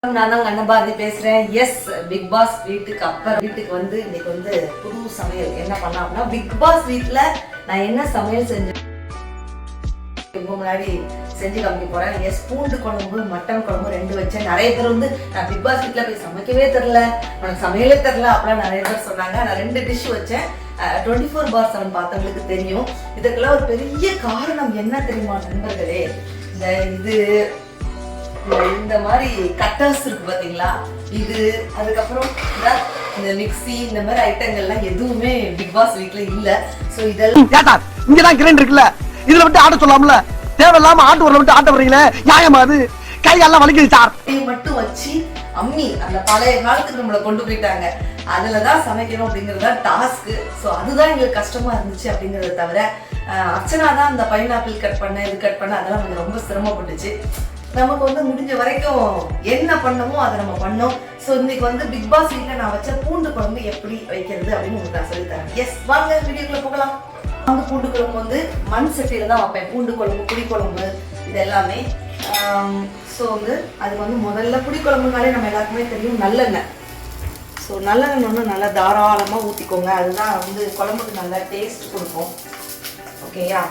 நான் தான் கண்ணபாரதி பேசுறேன். எஸ், பிக் பாஸ் வீட்டுக்கு அப்புறம் வீட்டுக்கு வந்து இன்னைக்கு வந்து புது சமையல் என்ன பண்ணாம்னா, பிக் பாஸ் வீட்ல நான் என்ன சமையல் செஞ்சேன் முன்னாடி செஞ்சு காமிக்க போறேன். எஸ், பூண்டு குழம்பு மட்டன் குழம்பு 2 வச்சேன். நிறைய பேர் வந்து நான் பிக் பாஸ் வீட்ல போய் சமைக்கவே தெரியல, உனக்கு சமையலே தெரியல அப்படிலாம் நிறைய பேர் சொன்னாங்க. நான் 2 டிஷ் வச்சேன். 24/7 பார்த்தவங்களுக்கு தெரியும். இதுக்கெல்லாம் ஒரு பெரிய காரணம் என்ன தெரியுமா நண்பர்களே? இந்த மாதிரி கட்டர்ஸ் இருக்கு பாத்தீங்களா, இது அதுக்கப்புறம் இந்த மிக்ஸி இந்த மாதிரி ஐட்டங்கள்லாம் எதுவுமே பிக் பாஸ் வீட்ல இல்ல. சோ இதெல்லாம் இங்கதான் கிரைண்டர் இருக்குல்ல, இதுல விட்டு ஆட்ட சொல்லாமல, தேவையில்லாம ஆட்டு ஊர்ல விட்டு ஆட்ட வர்றீங்களே, நியாயமா? அது கையெல்லாம் வலிக்குது சார். மட்டும் வச்சு அம்மி அந்த பழைய காலத்துக்கு நம்மளை கொண்டு போயிட்டாங்க. அதுலதான் சமைக்கணும் அப்படிங்கறத டாஸ்க். சோ அதுதான் எங்களுக்கு கஷ்டமா இருந்துச்சு அப்படிங்கறத தவிர, அர்ச்சனா தான் அந்த பைனாப்பிள் கட் பண்ண இது கட் பண்ண அதெல்லாம் கொஞ்சம் ரொம்ப சிரமப்பட்டுச்சு. நமக்கு வந்து முடிஞ்ச வரைக்கும் என்ன பண்ணமோ அதை நம்ம பண்ணோம். ஸோ இன்னைக்கு வந்து பிக் பாஸ் வீட்ல நான் வச்ச பூண்டு குழம்பு எப்படி வைக்கிறது அப்படின்னு உங்களுக்கு நான் சொல்லித்தரேன். எஸ், வாங்க வீடியோக்குள்ள போகலாம். அந்த பூண்டு குழம்பு வந்து மண் சட்டியில தான் வைப்பேன். பூண்டு குழம்பு, புளி குழம்பு இது எல்லாமே. ஸோ வந்து அது வந்து முதல்ல புளி குழம்புனாலே நம்ம எல்லாருக்குமே தெரியும் நல்லெண்ணெய். ஸோ நல்லெண்ணெய் ஒன்று நல்லா தாராளமாக ஊற்றிக்கோங்க. அதுதான் வந்து குழம்புக்கு நல்லா டேஸ்ட் கொடுக்கும். ஓகேயா?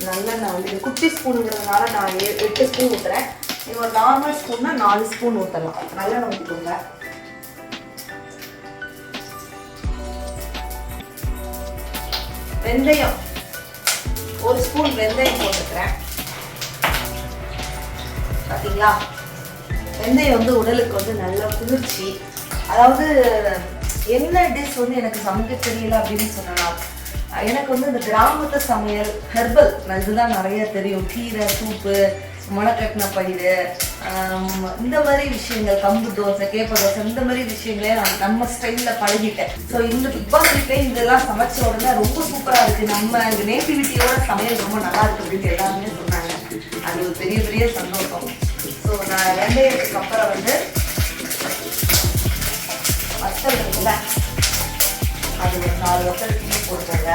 நல்லெண்ணெய் வந்து இது குட்டி ஸ்பூனுங்கிறதுனால நான் 8 ஸ்பூன் ஊற்றுறேன். இது ஒரு நார்மல் ஸ்பூன்னா 4 ஸ்பூன் ஊற்றலாம். நல்லெண்ணெய் ஊற்றிக்கோங்க. வெந்தயம் 1 ஸ்பூன் வெந்தயம் போட்டுக்கிறேன். பார்த்தீங்களா, வெந்தயம் வந்து உடலுக்கு வந்து நல்ல குளிர்ச்சி. அதாவது என்ன டிஷ் வந்து எனக்கு சமைக்க தெரியல அப்படின்னு சொன்னா, எனக்கு வந்து இந்த கிராமத்து சமையல் ஹெர்பல் இதுதான் நிறைய தெரியும். கீரை சூப்பு, முளைக்கட்டின பயிர், இந்த மாதிரி விஷயங்கள், கம்பு தோசை, கேப்ப தோசை, இந்த மாதிரி விஷயங்களே நான் நம்ம ஸ்டைலில் பழகிட்டேன். ஸோ இந்த பிக் பாஸ் வீட்ல இதெல்லாம் சமைச்ச உடனே ரொம்ப சூப்பராக இருக்குது, நம்ம நேட்டிவிட்டியோட சமையல் ரொம்ப நல்லா இருக்குது அப்படின்னு எல்லாருமே சொன்னாங்க. அது ஒரு பெரிய பெரிய சந்தோஷம். ஸோ நான் வெந்தயத்துக்கு அப்புறம் வந்து வத்தல் இருக்குல்ல, அது ஒரு 4 வத்தல் தீ போட்டுக்கோங்க.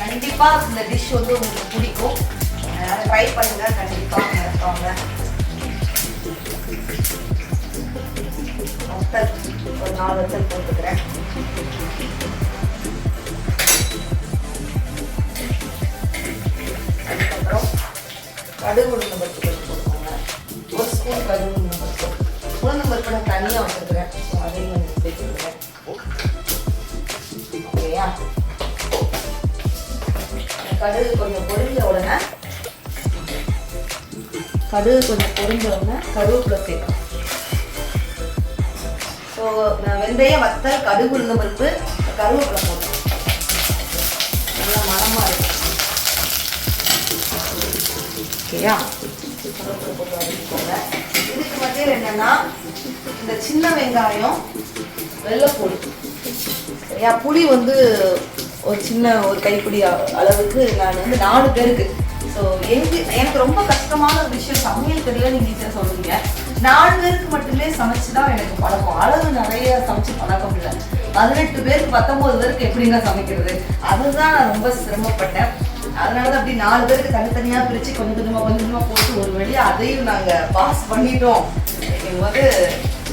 கண்டிப்பா இந்த டிஷ் வந்து உங்களுக்கு பிடிக்கும், ட்ரை பண்ணுங்க. கண்டிப்பா மறக்காம வத்தல் ஒரு 4 வத்தல் போட்டுக்கிறேன். அதுக்கப்புறம் கடுகு உளுந்து பருப்பு போட்டுக்கோங்க. 1 ஸ்பூன் கடுகு உளுந்து பருப்பு. உளுந்து பருப்பு நான் தனியாக வச்சுருக்கிறேன். ஸோ அதையும் கொஞ்சம் சேர்த்துக்கிறேன். ஓகேயா? கடுகு கொஞ்சம் பொரிஞ்ச உடனே கருவேப்பிலை சேர்க்கணும். ஸோ நான் வெந்தயம், வத்தல், கடுகு உளுந்த பருப்பு, கருவேப்பிலை போட்டோம். நல்லா மணமாக இருக்கும். ஓகேயா? கருவேப்பிலை போட்டு வதக்கிக்கோங்க. இதுக்கு மத்தியில் என்னன்னா, இந்த சின்ன வெங்காயம், வெள்ளைப்பூடு, சரியா? புளி வந்து ஒரு கைப்பிடி அளவுக்கு நான் வந்து 4 பேருக்கு. ஸோ எனக்கு ரொம்ப கஷ்டமான ஒரு விஷயம், சமையல் தெரியல நீங்க ஈஸியாக சொல்லுவீங்க. 4 பேருக்கு மட்டுமே சமைச்சு தான் எனக்கு பழக்கம். அளவு நிறைய சமைச்சு பழக்கம் இல்லை. 18 பேருக்கு 19 பேருக்கு எப்படிங்க சமைக்கிறது, அதுதான் நான் ரொம்ப சிரமப்பட்டேன். அதனாலதான் அப்படி 4 பேருக்கு தனித்தனியாக பிரித்து கொஞ்சம் கொஞ்சமாக போட்டு ஒரு வழியாக அதையும் நாங்கள் பாஸ் பண்ணிட்டோம். வந்து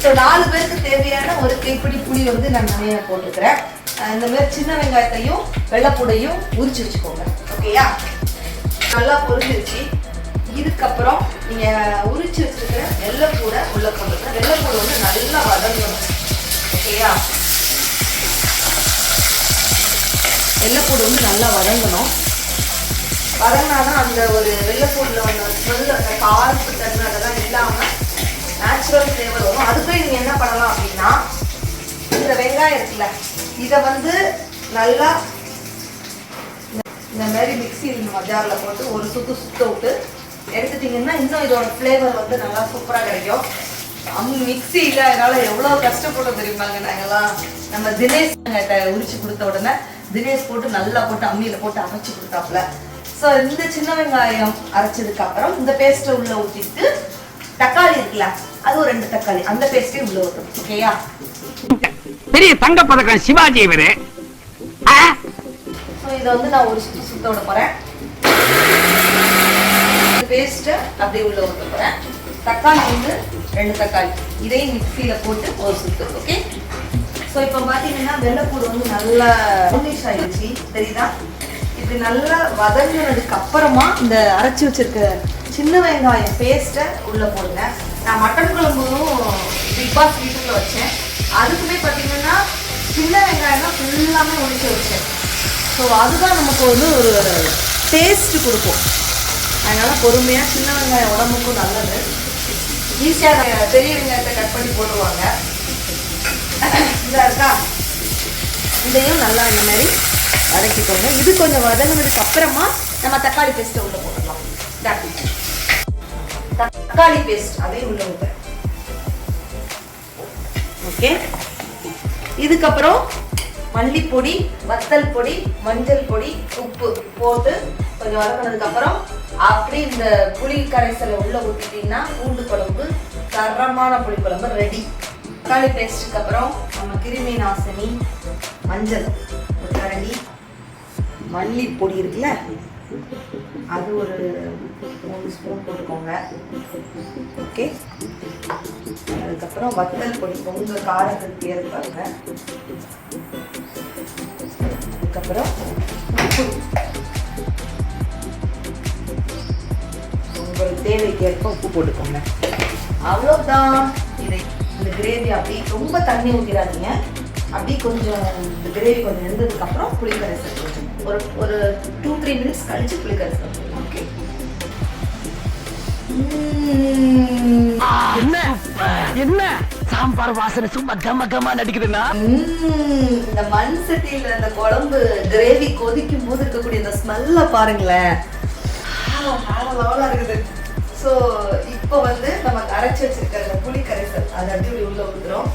ஸோ 4 பேருக்கு தேவையான ஒரு கைப்பிடி புளி வந்து நான் நிறைய போட்டுக்கிறேன். இந்த மாதிரி சின்ன வெங்காயத்தையும் வெள்ளைப்பூடையும் உரிச்சு வச்சுக்கோங்க. ஓகேயா? நல்லா பொரிஞ்சிருச்சு. இதுக்கப்புறம் நீங்கள் உரிச்சு வச்சுருக்கிற வெள்ளைப்பூடை உள்ள போட்டுருங்க. வெள்ளைப்பூடை வந்து நல்லா வதங்கணும். ஓகேயா? வெள்ளைப்பூடு வந்து நல்லா வதங்கணும். வதங்கினாதான் அந்த ஒரு வெள்ளைப்பூடில் வந்து ஸ்மெல், அந்த காரப்பு தன்மை அதெல்லாம் இல்லாமல் நேச்சுரல் ஃப்ளேவர் வரும். அதுக்கு நீங்கள் என்ன பண்ணலாம் அப்படின்னா, இந்த வெங்காயம் இருக்குல்ல, இதை வந்து நல்லா இந்த மாதிரி மிக்சியில் ஜாரில் போட்டு ஒரு சுத்த விட்டு எடுத்துட்டிங்கன்னா இன்னும் இதோட ஃப்ளேவர் வந்து நல்லா சூப்பராக கிடைக்கும். மிக்சி இல்லாதனால எவ்வளோ கஷ்டப்படும் தெரியுமாங்க நாங்கள்லாம். நம்ம தினேஷ் உரிச்சு கொடுத்த உடனே தினேஷ் போட்டு நல்லா போட்டு அம்மியில் போட்டு அரைச்சி கொடுத்தாப்புல. ஸோ இந்த சின்ன வெங்காயம் அரைச்சதுக்கு அப்புறம் இந்த பேஸ்ட்டை உள்ள ஊற்றிட்டு, தக்காளி இருக்குல்ல, அது ஒரு 2 தக்காளி, அந்த பேஸ்ட்டையும் உள்ள ஊற்றணும். ஓகேயா? பெரிய தங்க பதக்கம் சிவாஜி இவரு. ஸோ இதை வந்து நான் ஒரு சுத்த விட போறேன். பேஸ்ட்டை அப்படியே உள்ள ஊற்ற போகிறேன். தக்காளி வந்து 2 தக்காளி, இதையும் மிக்சியில் போட்டு ஒரு சுத்து. ஓகே. ஸோ இப்போ பார்த்தீங்கன்னா வெள்ளைப்பூடு வந்து நல்லா ப்ரௌனிஷ் ஆகிடுச்சு, தெரியுதா? இது நல்லா வதங்கினதுக்கு அப்புறமா இந்த அரைச்சி வச்சிருக்க சின்ன வெங்காயம் பேஸ்ட்டை உள்ளே போடுங்க. நான் மட்டன் குழம்பும் பிக் பாஸ் வீட்டுக்குள்ள வச்சேன். அதுக்குமே பார்த்தீங்கன்னா சின்ன வெங்காயம் தான் ஃபுல்லாமே ஒழிச்சு வச்சேன். ஸோ அதுதான் நமக்கு வந்து ஒரு டேஸ்ட்டு கொடுக்கும். அதனால் பொறுமையாக சின்ன வெங்காயம் உடம்புக்கும் நல்லது. ஈஸியாக பெரிய வெங்காயத்தை கட் பண்ணி போடுவாங்க. இதாக இருக்கா, இதையும் நல்லா இந்த மாதிரி வதக்கிக்கோங்க. இது கொஞ்சம் வதங்கினதுக்கு அப்புறமா நம்ம தக்காளி பேஸ்ட்டை உள்ள போட்டுடலாம். தக்காளி பேஸ்ட் அதையும் உள்ள ஊற்ற. ஓகே. இதுக்கப்புறம் மல்லிப்பொடி, வத்தல் பொடி, மஞ்சள் பொடி, உப்பு போட்டு கொஞ்சம் வதங்கினதுக்கு அப்புறம் அப்படி இந்த புளி கரைசலை உள்ள ஊற்றிட்டீங்கன்னா பூண்டு குழம்பு, தரமான புளி குழம்பு ரெடி. தக்காளி பேஸ்ட்டுக்கு அப்புறம் நம்ம கிருமி நாசினி, மஞ்சள் ஒரு கரண்டி, மல்லிப்பொடி இருக்குல்ல அது ஒரு 3 ஸ்பூன் போட்டுக்கோங்க. ஓகே. அதுக்கப்புறம் வத்தல் பொடி உங்கள் காரத்துக்கு ஏற்பாங்க. அதுக்கப்புறம் உப்பு உங்களுக்கு தேவைக்கு ஏற்ப உப்பு போட்டுக்கோங்க. அவ்வளோதான். இதை இந்த கிரேவி அப்படி ரொம்ப தண்ணி ஊற்றிடாதீங்க. அப்படி கொஞ்சம் இந்த கிரேவி கொஞ்சம் இருந்ததுக்கப்புறம் புளிக்கரைசல் கொஞ்சம் ஒரு 2-3 மினிட்ஸ் கழிச்சு புளிக்கரைசல். ஓகே. என்ன சாம்பார் வாசனை சும்மா கம கமா நடிக்குதுன்னா, இந்த மண் சட்டியில அந்த குழம்பு கிரேவி கொதிக்கும் போது இருக்கக்கூடிய இந்த ஸ்மெல்ல பாருங்களேன், இருக்குது. ஸோ இப்போ வந்து நம்ம அரைச்சி வச்சிருக்க அந்த புளி கரைசல் அதை அப்படி உள்ள ஊற்றுறோம்.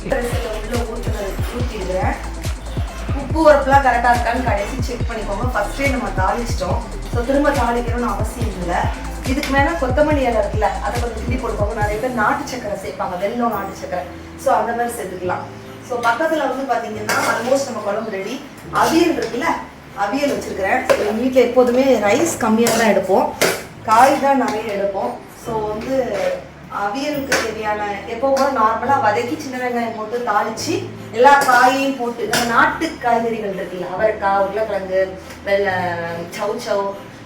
கரைசல் உள்ள ஊற்றிடுறேன். உப்பு உரப்புலாம் கரெக்டாக இருக்கான்னு கடைசி செக் பண்ணிக்கோங்க. ஃபர்ஸ்டே நம்ம தாளிச்சிட்டோம். ஸோ திரும்ப தாளிக்கணும்னு அவசியம் இல்லை. இதுக்கு மேலே கொத்தமல்லி இலை இருக்குல்ல அதை கொஞ்சம் கிண்டி போட்டுக்கோங்க. நிறைய பேர் நாட்டு சக்கரை சேர்ப்பாங்க, வெல்லம் நாட்டு சக்கரை. ஸோ அந்த மாதிரி சேர்த்துக்கலாம். ஸோ பக்கத்தில் வந்து பார்த்தீங்கன்னா ஆல்மோஸ்ட் நம்ம குழம்பு ரெடி. அவியல் இருக்குல்ல, அவியல் வச்சுருக்கிறேன். எங்கள் வீட்டில் எப்போதுமே ரைஸ் கம்மியாக தான் எடுப்போம், காய் தான் நிறைய எடுப்போம். ஸோ வந்து அவியலுக்கு தேவையான எப்போ கூட நார்மலாக வதக்கி சின்ன வெங்காயம் போட்டு தாளித்து எல்லா காயையும் போட்டு நம்ம நாட்டு காய்கறிகள் இருக்குல்ல, அவரைக்காய், உருளைக்கிழங்கு, சவ்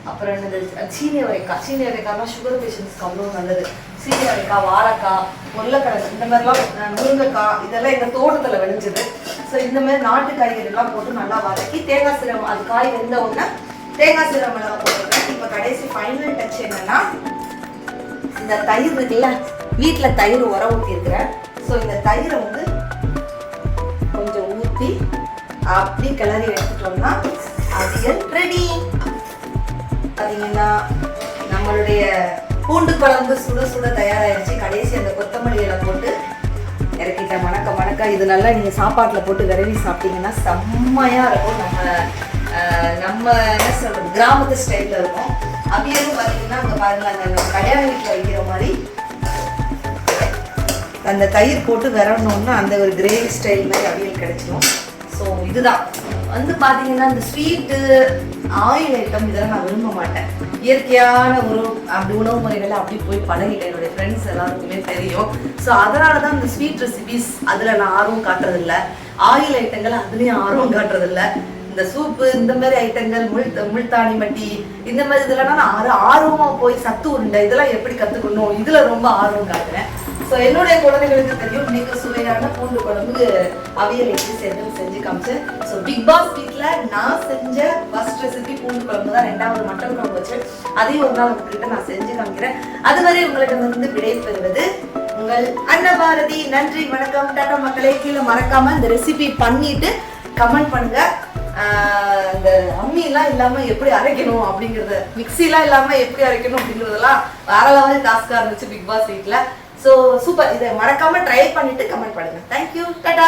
அப்புறம் என்னது சீனி அவரைக்காய். சீனி அவரைக்காய்னா சுகர் பேஷண்ட்ஸ்க்கு அவ்வளோ நல்லது. சீனி அவரைக்காய், வாழைக்காய், உருளைக்கிழங்கு, இந்த மாதிரிலாம், முருங்கைக்காய், இதெல்லாம் எங்கள் தோட்டத்தில் விளைஞ்சுது. ஸோ இந்த மாதிரி நாட்டு காய்கறிலாம் போட்டு நல்லா வதக்கி தேங்காய் சீரகம், அது காய் வெந்த உடனே தேங்காய் சீரகம் மிளகா போட்டுருக்கேன். இப்போ கடைசி ஃபைனல் டச் என்னன்னா இந்த தயிர் இருக்குல்ல, வீட்டில் தயிர் உர ஊற்றிருக்கிறேன். ஸோ இந்த தயிரை வந்து கொஞ்சம் ஊற்றி அப்படி கிளறி எடுத்துட்டோம்னா அவியல் ரெடி. பார்த்தீங்கன்னா நம்மளுடைய பூண்டு குழம்பு சுட சுட தயாராகிடுச்சு. கடைசி அந்த கொத்தமல்லி இலை போட்டு இறக்கிட்டேன். மணக்க இது நல்லா நீங்கள் சாப்பாட்டில் போட்டு விரவி சாப்பிட்டீங்கன்னா செம்மையாக இருக்கும். நம்ம என்ன சொல்கிறது, கிராமத்து ஸ்டைலில் இருக்கும். அவியலும் பார்த்தீங்கன்னா அங்கே பாருங்கள், அந்த கல்யாண வீட்டில் வைக்கிற மாதிரி அந்த தயிர் போட்டு விரவணுன்னா அந்த ஒரு கிரேவி ஸ்டைல் மாதிரி அவியல் கிடைச்சிடும். ஸோ இதுதான் வந்து பார்த்தீங்கன்னா இந்த ஸ்வீட்டு ஆயில் ஐட்டம் இதெல்லாம் நான் விரும்ப மாட்டேன். இயற்கையான அப்படி உணவு முறைகளை அப்படி போய் பழகிட்டேன். என்னுடைய ஃப்ரெண்ட்ஸ் எல்லாருக்குமே தெரியும். ஸோ அதனால தான் இந்த ஸ்வீட் ரெசிபிஸ் அதில் நான் ஆர்வம் காட்டுறதில்ல, ஆயில் ஐட்டங்கள் அதுலேயும் ஆர்வம் காட்டுறதில்ல. இந்த சூப்பு இந்த மாதிரி ஐட்டங்கள், முள்தானி மட்டி இந்த மாதிரி இதெல்லாம் நான் ஆர்வமாக போய் சத்து உருண்டை இதெல்லாம் எப்படி கற்றுக்கணும் இதில் ரொம்ப ஆர்வம் காட்டுறேன். ஸோ என்னுடைய குழந்தைகளுக்கு தெரியும் மிக சுவையான பூண்டு குழம்பு அவியல் எப்படி செஞ்சு காமிச்சேன். ஸோ பிக் பாஸ் வீட்டில் நான் செஞ்ச ஃபர்ஸ்ட் ரெசிபி பூண்டு குழம்பு தான். 2வது மட்டன் குழம்பு வச்சு அதையும் ஒரு நாள் உங்ககிட்ட நான் செஞ்சு காமிக்கிறேன். அதுவரை உங்களிடமிருந்து விடை பெறுவது உங்கள் அன்னபாரதி. நன்றி, வணக்கம், டாடா மக்களே. கீழே மறக்காம இந்த ரெசிபி பண்ணிட்டு கமெண்ட் பண்ணுங்க. இந்த அம்மியெல்லாம் இல்லாமல் எப்படி அரைக்கணும் அப்படிங்கிறத, மிக்சிலாம் இல்லாமல் எப்படி அரைக்கணும் அப்படிங்கிறதெல்லாம் வேற லெவல் டாஸ்காக இருந்துச்சு பிக் பாஸ் வீட்டில். So super. இதை மறக்காம ட்ரை பண்ணிட்டு கமெண்ட் பண்ணுங்க. தேங்க்யூ, டாடா.